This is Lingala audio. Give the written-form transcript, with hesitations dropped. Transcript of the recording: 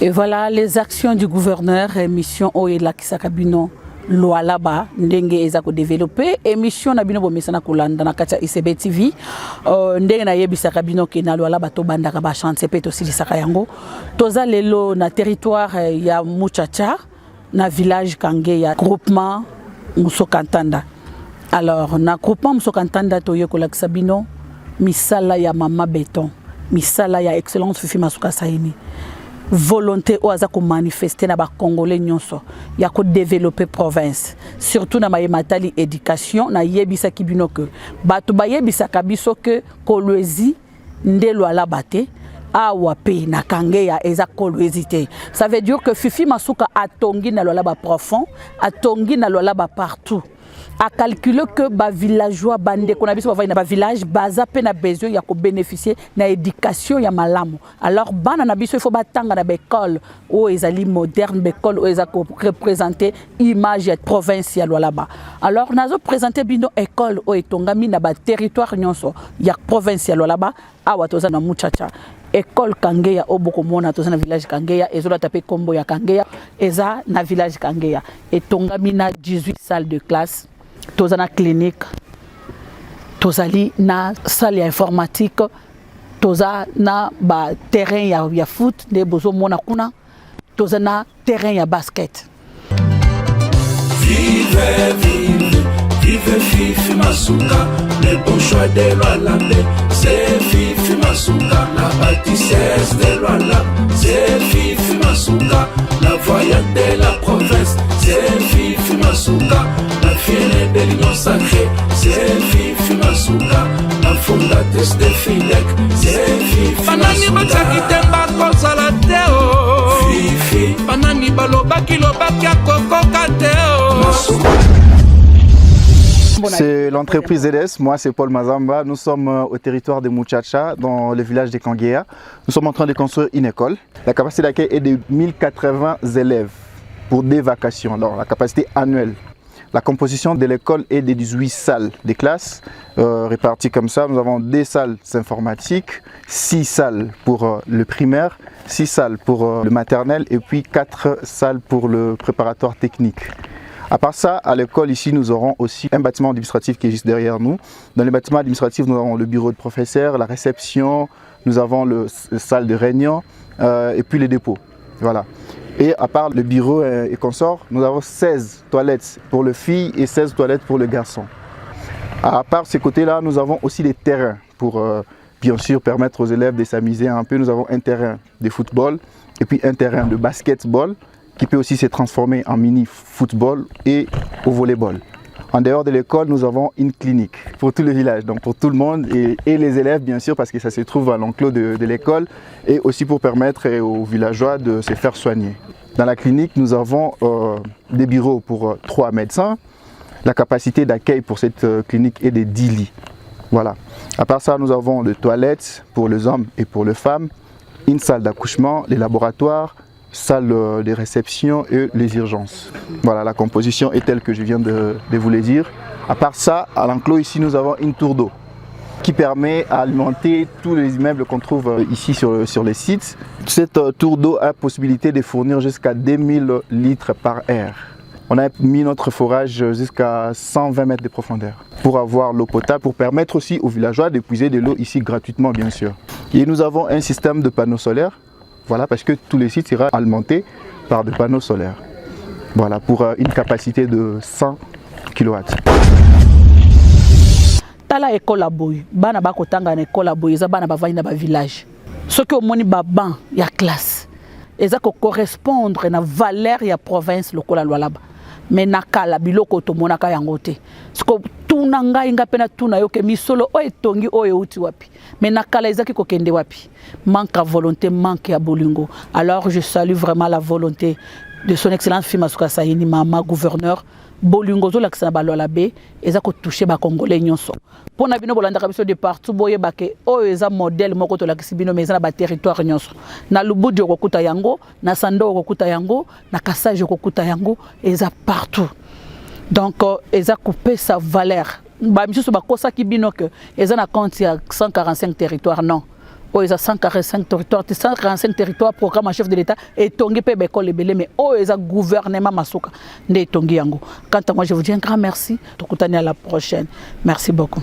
Et voilà les actions du gouverneur, émission Oela Kisakabino, loi là-bas, ndenge ezako développer, émission Nabino Bomesana Kulanda na kacha ICB TV, ndenge na yebi sakabino ke na loi là-bas to bandaka ba chance peto sili sakayango, toza lelo na territoire ya Muchacha, na village Kange ya groupement Musokantanda. Alors na groupement Musokantanda to yekola Kisabino, misala ya mama béton, misala ya excellence Fifi Masuka Saini. Volonté oaza ko manifester na ba congolais nyonso ya ko développer province surtout na matali éducation na yebisa kibino que batu ba yebisa kabiso que kolwezi ndelo ala bate awa pe na Kange ya eza kolwezi te. Ça veut dire que Fifi Masuka atongi na lola ba profond, atongi na lola ba partout. A calculer que ba villageois bande qu'on a biso ba village baza pe na besoin ya ko bénéficier na éducation ya malamu. Alors bana na biso il faut batanga na école ou ezali moderne école ou eza ko représenter image ya province ya là-bas. Alors nazo présenter bino école o etongami na ba territoire nyonso ya province ya là-bas awa toza na Muchacha. École Kange ya oboko mona toza na village Kange ya ezola tapé kombo ya Kange ya eza na village Kange ya etongami na 18 salles de classe. Toza na clinique, tozali na salle ya informatique, toza na ba terrain ya foot, de bozo mona kuna, toza na terrain ya basket. Vive, vive, vive Fifi Masuka, le bon choix de l'Olanda, c'est Fifi Masuka, la bâtissesse de l'Olanda, c'est Fifi Masuka, la voyante de la province, c'est Fifi Masuka. Fienne de l'union sacrée, c'est Fifi Masuka, la fondatrice de FIDEC, c'est Fifi Masuka. Fifi Panani baloba kiloba kia koko kateo. C'est l'entreprise ZS, moi c'est Paul Mazamba, nous sommes au territoire de Muchacha, dans le village de Kangea. Nous sommes en train de construire une école. La capacité d'accueil est de 1080 élèves pour des vacations, alors la capacité annuelle. La composition de l'école est de 18 salles de classe réparties comme ça. Nous avons des salles informatiques, 6 salles pour le primaire, 6 salles pour le maternel et puis 4 salles pour le préparatoire technique. À part ça, à l'école ici, nous aurons aussi un bâtiment administratif qui est juste derrière nous. Dans le bâtiment administratif, nous avons le bureau de professeur, la réception, nous avons la salle de réunion et puis les dépôts. Voilà. Et à part le bureau et consorts, nous avons 16 toilettes pour les filles et 16 toilettes pour les garçons. À part ces côtés-là, nous avons aussi des terrains pour bien sûr permettre aux élèves de s'amuser un peu. Nous avons un terrain de football et puis un terrain de basketball qui peut aussi se transformer en mini-football et au volleyball. En dehors de l'école, nous avons une clinique pour tout le village, donc pour tout le monde et les élèves bien sûr parce que ça se trouve à l'enclos de l'école et aussi pour permettre aux villageois de se faire soigner. Dans la clinique, nous avons des bureaux pour 3 médecins. La capacité d'accueil pour cette clinique est de 10 lits. Voilà. À part ça, nous avons des toilettes pour les hommes et pour les femmes, une salle d'accouchement, les laboratoires, salle de réception et les urgences. Voilà, la composition est telle que je viens de vous le dire. À part ça, à l'enclos ici, nous avons une tour d'eau qui permet d'alimenter tous les immeubles qu'on trouve ici sur les sites. Cette tour d'eau a la possibilité de fournir jusqu'à 2000 litres par heure. On a mis notre forage jusqu'à 120 mètres de profondeur pour avoir l'eau potable, pour permettre aussi aux villageois d'épuiser de l'eau ici gratuitement bien sûr. Et nous avons un système de panneaux solaires. Voilà, parce que tous les sites seront alimentés par des panneaux solaires. Voilà, pour une capacité de 100 kW. Tala école à boy, bana bako tanga na école à boy, eza bana bavani na ba village. Ce que moni ba ban ya classe, eza ko correspondre na valeur ya province lokola lwalaba. Mais nakala biloko to monaka yango te. Siko tuna ngai ngapena tuna yoke misolo o etongi o euti wapi. Mais nakala ezaki ko kende wapi. Manque à volonté, manque à bolingo. Alors je salue vraiment la volonté de son excellence Fifi Masuka Saini, mama gouverneur. Bolingo zo lakisa balo la be ezako toucher ba congolais nyonso. Pona bino bolanda kabiso de partout boye bake o eza modèle moko to lakisi bino meza na ba territoire nyonso. Na Lubudi okokuta yango, na Sando okokuta yango, na Kasai okokuta yango, eza partout. Donc eza couper sa valeur. Ba misusu ba kosa ki bino que eza na compte ya 145 territoires non. oyo eza 145 territoires 145 territoires programme en chef de l'État etongi mpe baekole ebele mais oyo eza gouvernement Masuka nde etongi yango. Quant à moi je vous dis un grand merci, tokutani à la prochaine. Merci beaucoup.